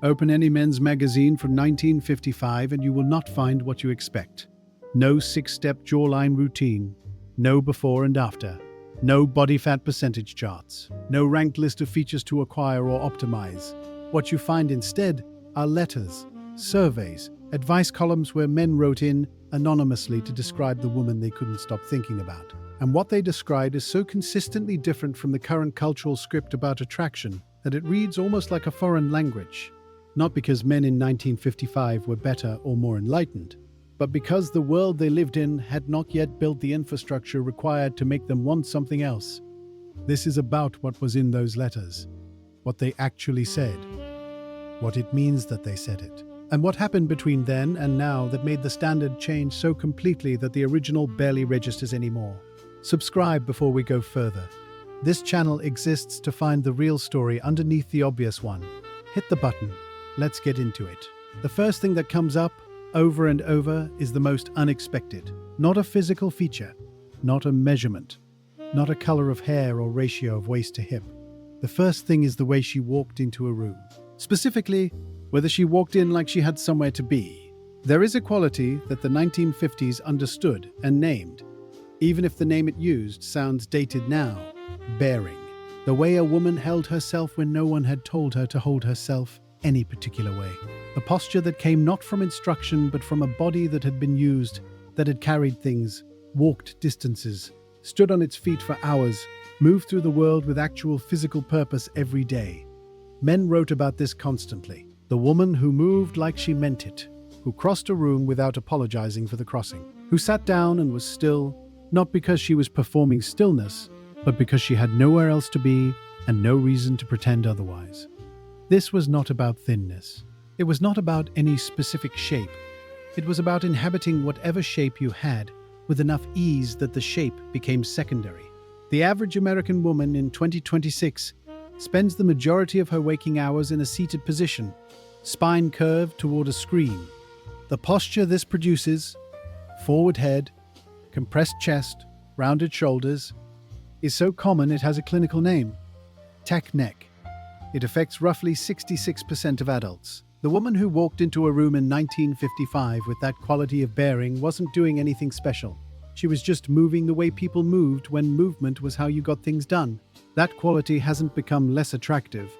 Open any men's magazine from 1955 and you will not find what you expect. No six-step jawline routine, no before and after, no body fat percentage charts, no ranked list of features to acquire or optimize. What you find instead are letters, surveys, advice columns where men wrote in anonymously to describe the woman they couldn't stop thinking about. And what they described is so consistently different from the current cultural script about attraction that it reads almost like a foreign language. Not because men in 1955 were better or more enlightened, but because the world they lived in had not yet built the infrastructure required to make them want something else. This is about what was in those letters, what they actually said, what it means that they said it, and what happened between then and now that made the standard change so completely that the original barely registers anymore. Subscribe before we go further. This channel exists to find the real story underneath the obvious one. Hit the button. Let's get into it. The first thing that comes up over and over is the most unexpected. Not a physical feature, not a measurement, not a color of hair or ratio of waist to hip. The first thing is the way she walked into a room. Specifically, whether she walked in like she had somewhere to be. There is a quality that the 1950s understood and named, even if the name it used sounds dated now: bearing. The way a woman held herself when no one had told her to hold herself any particular way. A posture that came not from instruction but from a body that had been used, that had carried things, walked distances, stood on its feet for hours, moved through the world with actual physical purpose every day. Men wrote about this constantly. The woman who moved like she meant it, who crossed a room without apologizing for the crossing, who sat down and was still, not because she was performing stillness, but because she had nowhere else to be and no reason to pretend otherwise. This was not about thinness. It was not about any specific shape. It was about inhabiting whatever shape you had with enough ease that the shape became secondary. The average American woman in 2026 spends the majority of her waking hours in a seated position, spine curved toward a screen. The posture this produces, forward head, compressed chest, rounded shoulders, is so common it has a clinical name: tech neck. It affects roughly 66% of adults. The woman who walked into a room in 1955 with that quality of bearing wasn't doing anything special. She was just moving the way people moved when movement was how you got things done. That quality hasn't become less attractive.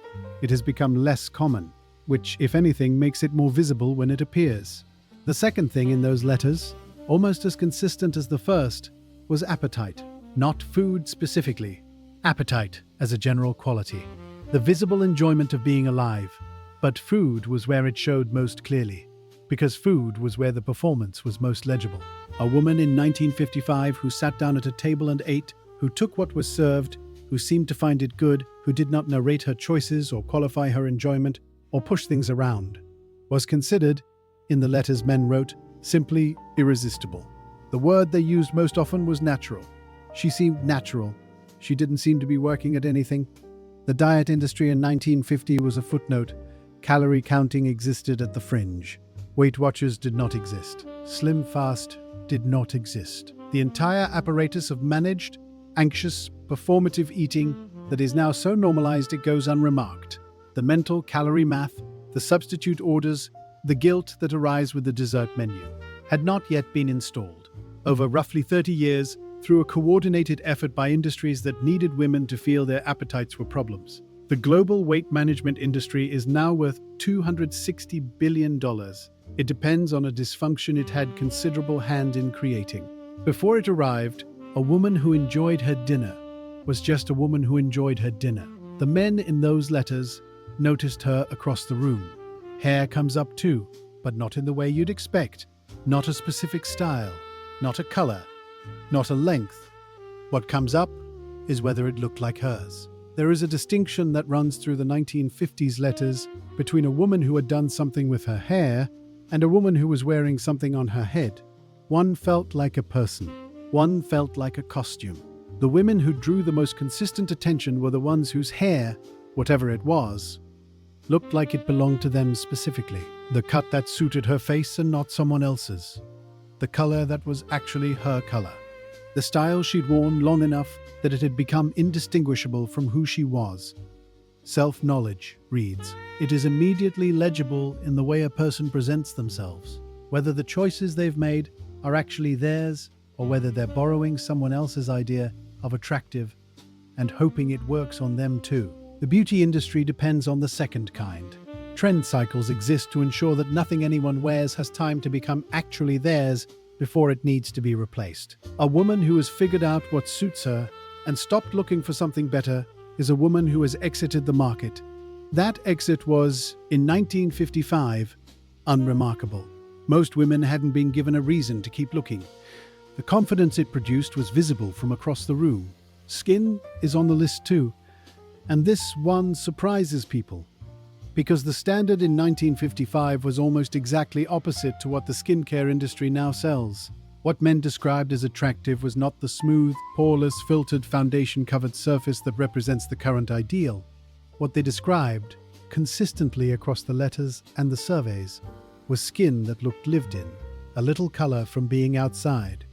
It has become less common, which, if anything, makes it more visible when it appears. The second thing in those letters, almost as consistent as the first, was appetite. Not food specifically. Appetite as a general quality. The visible enjoyment of being alive. But food was where it showed most clearly, because food was where the performance was most legible. A woman in 1955 who sat down at a table and ate, who took what was served, who seemed to find it good, who did not narrate her choices or qualify her enjoyment or push things around, was considered, in the letters men wrote, simply irresistible. The word they used most often was natural. She seemed natural. She didn't seem to be working at anything. The diet industry in 1950 was a footnote. Calorie counting existed at the fringe. Weight Watchers did not exist. Slim Fast did not exist. The entire apparatus of managed, anxious, performative eating that is now so normalized it goes unremarked. The mental calorie math, the substitute orders, the guilt that arrives with the dessert menu, had not yet been installed. Over roughly 30 years, through a coordinated effort by industries that needed women to feel their appetites were problems. The global weight management industry is now worth $260 billion. It depends on a dysfunction it had considerable hand in creating. Before it arrived, a woman who enjoyed her dinner was just a woman who enjoyed her dinner. The men in those letters noticed her across the room. Hair comes up too, but not in the way you'd expect. Not a specific style, not a color, not a length. What comes up is whether it looked like hers. There is a distinction that runs through the 1950s letters between a woman who had done something with her hair and a woman who was wearing something on her head. One felt like a person. One felt like a costume. The women who drew the most consistent attention were the ones whose hair, whatever it was, looked like it belonged to them specifically. The cut that suited her face and not someone else's. The color that was actually her color. The style she'd worn long enough that it had become indistinguishable from who she was. Self-knowledge reads, it is immediately legible in the way a person presents themselves, whether the choices they've made are actually theirs or whether they're borrowing someone else's idea of attractive and hoping it works on them too. The beauty industry depends on the second kind. Trend cycles exist to ensure that nothing anyone wears has time to become actually theirs before it needs to be replaced. A woman who has figured out what suits her and stopped looking for something better is a woman who has exited the market. That exit was, in 1955, unremarkable. Most women hadn't been given a reason to keep looking. The confidence it produced was visible from across the room. Skin is on the list too, and this one surprises people, because the standard in 1955 was almost exactly opposite to what the skincare industry now sells. What men described as attractive was not the smooth, poreless, filtered, foundation-covered surface that represents the current ideal. What they described, consistently across the letters and the surveys, was skin that looked lived in, a little color from being outside,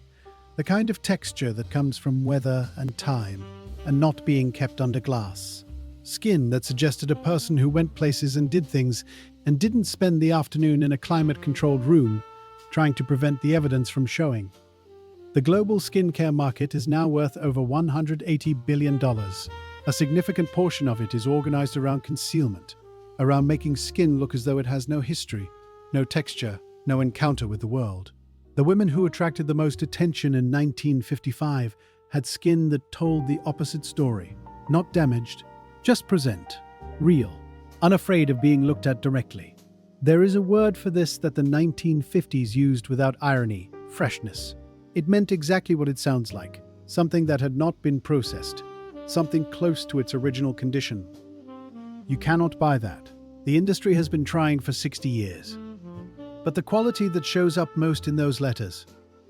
the kind of texture that comes from weather and time, and not being kept under glass. Skin that suggested a person who went places and did things and didn't spend the afternoon in a climate-controlled room trying to prevent the evidence from showing. The global skincare market is now worth over $180 billion. A significant portion of it is organized around concealment, around making skin look as though it has no history, no texture, no encounter with the world. The women who attracted the most attention in 1955 had skin that told the opposite story. Not damaged, just present, real, unafraid of being looked at directly. There is a word for this that the 1950s used without irony: freshness. It meant exactly what it sounds like, something that had not been processed, something close to its original condition. You cannot buy that. The industry has been trying for 60 years. But the quality that shows up most in those letters,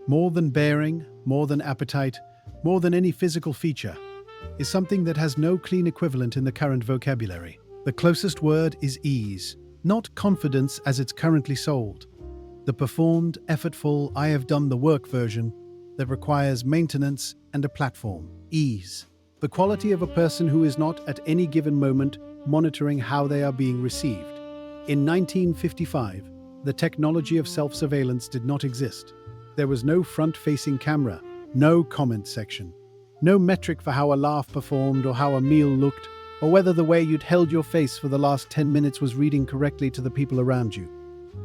more than bearing, more than appetite, more than any physical feature, is something that has no clean equivalent in the current vocabulary. The closest word is ease, not confidence as it's currently sold. The performed, effortful, I have done the work version that requires maintenance and a platform. Ease. The quality of a person who is not at any given moment monitoring how they are being received. In 1955, the technology of self-surveillance did not exist. There was no front-facing camera, no comment section, no metric for how a laugh performed or how a meal looked, or whether the way you'd held your face for the last 10 minutes was reading correctly to the people around you.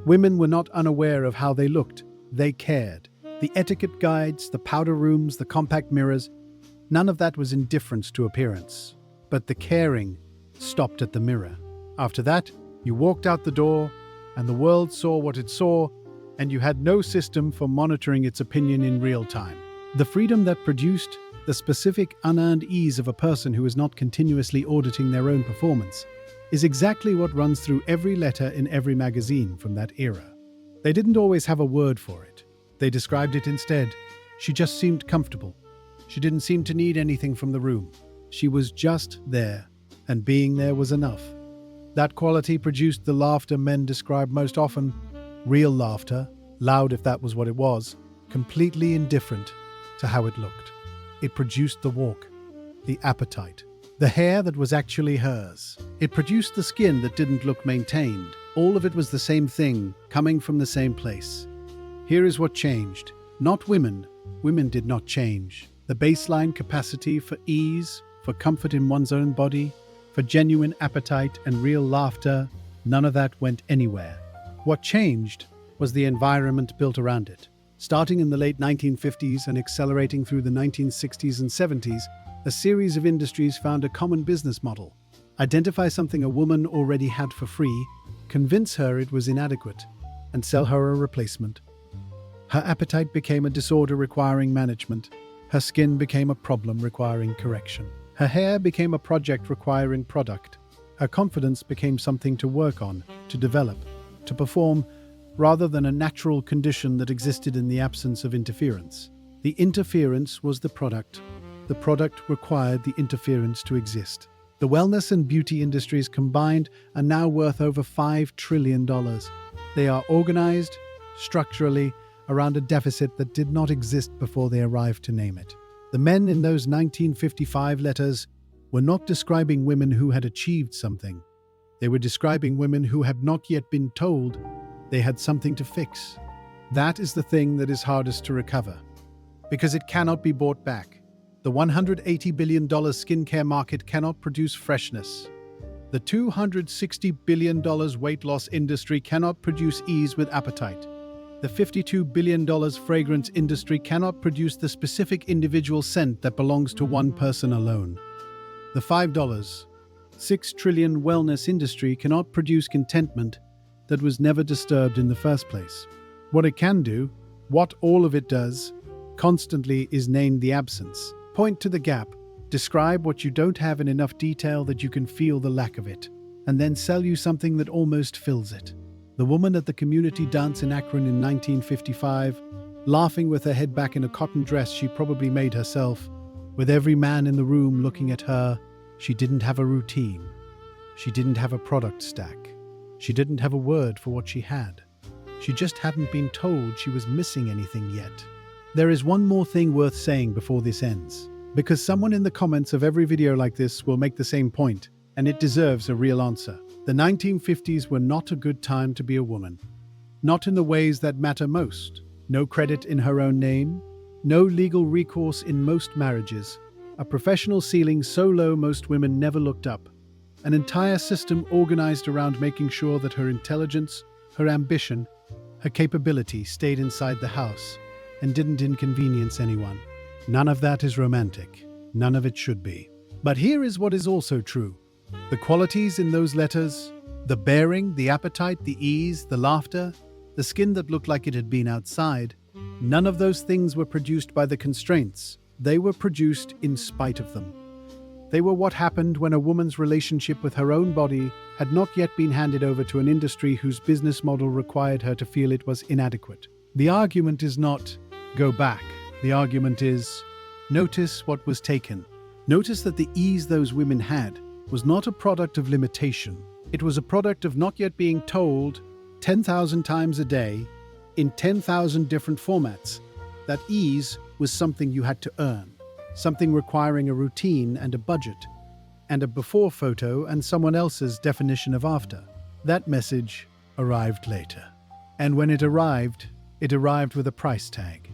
Women were not unaware of how they looked. They cared. The etiquette guides, the powder rooms, the compact mirrors, none of that was indifference to appearance. But the caring stopped at the mirror. After that, you walked out the door, and the world saw what it saw, and you had no system for monitoring its opinion in real time. The freedom that produced the specific unearned ease of a person who is not continuously auditing their own performance is exactly what runs through every letter in every magazine from that era. They didn't always have a word for it. They described it instead. She just seemed comfortable. She didn't seem to need anything from the room. She was just there, and being there was enough. That quality produced the laughter men describe most often: real laughter, loud if that was what it was, completely indifferent to how it looked. It produced the walk, the appetite, the hair that was actually hers. It produced the skin that didn't look maintained. All of it was the same thing, coming from the same place. Here is what changed. Not women. Women did not change. The baseline capacity for ease, for comfort in one's own body, for genuine appetite and real laughter, none of that went anywhere. What changed was the environment built around it. Starting in the late 1950s and accelerating through the 1960s and 70s, a series of industries found a common business model. Identify something a woman already had for free, convince her it was inadequate, and sell her a replacement. Her appetite became a disorder requiring management. Her skin became a problem requiring correction. Her hair became a project requiring product. Her confidence became something to work on, to develop, to perform, rather than a natural condition that existed in the absence of interference. The interference was the product. The product required the interference to exist. The wellness and beauty industries combined are now worth over $5 trillion. They are organized, structurally, around a deficit that did not exist before they arrived to name it. The men in those 1955 letters were not describing women who had achieved something. They were describing women who had not yet been told they had something to fix. That is the thing that is hardest to recover, because it cannot be bought back. The $180 billion skincare market cannot produce freshness. The $260 billion weight loss industry cannot produce ease with appetite. The $52 billion fragrance industry cannot produce the specific individual scent that belongs to one person alone. The $6 trillion wellness industry cannot produce contentment that was never disturbed in the first place. What it can do, what all of it does, constantly is name the absence, point to the gap, describe what you don't have in enough detail that you can feel the lack of it, and then sell you something that almost fills it. The woman at the community dance in Akron in 1955, laughing with her head back in a cotton dress she probably made herself, with every man in the room looking at her. She didn't have a routine. She didn't have a product stack. She didn't have a word for what she had. She just hadn't been told she was missing anything yet. There is one more thing worth saying before this ends, because someone in the comments of every video like this will make the same point, and it deserves a real answer. The 1950s were not a good time to be a woman. Not in the ways that matter most. No credit in her own name. No legal recourse in most marriages. A professional ceiling so low most women never looked up. An entire system organized around making sure that her intelligence, her ambition, her capability stayed inside the house and didn't inconvenience anyone. None of that is romantic. None of it should be. But here is what is also true. The qualities in those letters, the bearing, the appetite, the ease, the laughter, the skin that looked like it had been outside, none of those things were produced by the constraints. They were produced in spite of them. They were what happened when a woman's relationship with her own body had not yet been handed over to an industry whose business model required her to feel it was inadequate. The argument is not, go back. The argument is, notice what was taken. Notice that the ease those women had was not a product of limitation. It was a product of not yet being told 10,000 times a day in 10,000 different formats that ease was something you had to earn, something requiring a routine and a budget, and a before photo and someone else's definition of after. That message arrived later. And when it arrived with a price tag.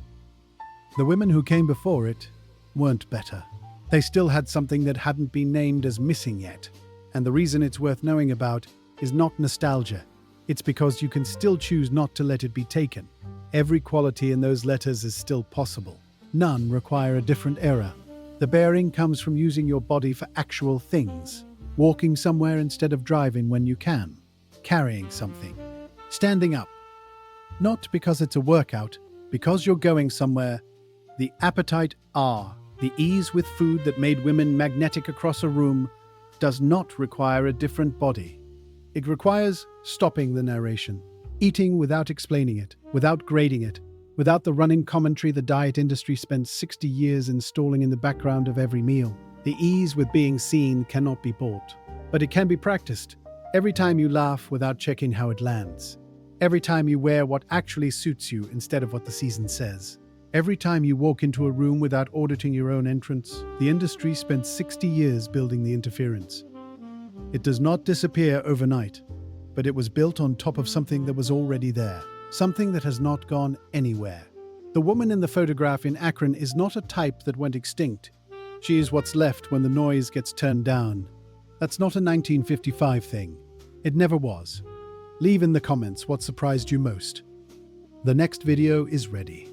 The women who came before it weren't better. They still had something that hadn't been named as missing yet. And the reason it's worth knowing about is not nostalgia. It's because you can still choose not to let it be taken. Every quality in those letters is still possible. None require a different era. The bearing comes from using your body for actual things. Walking somewhere instead of driving when you can. Carrying something. Standing up. Not because it's a workout, because you're going somewhere. The appetite, the ease with food that made women magnetic across a room, does not require a different body. It requires stopping the narration, eating without explaining it, without grading it, without the running commentary the diet industry spent 60 years installing in the background of every meal. The ease with being seen cannot be bought, but it can be practiced. Every time you laugh without checking how it lands. Every time you wear what actually suits you instead of what the season says. Every time you walk into a room without auditing your own entrance. The industry spent 60 years building the interference. It does not disappear overnight, but it was built on top of something that was already there, something that has not gone anywhere. The woman in the photograph in Akron is not a type that went extinct. She is what's left when the noise gets turned down. That's not a 1955 thing. It never was. Leave in the comments what surprised you most. The next video is ready.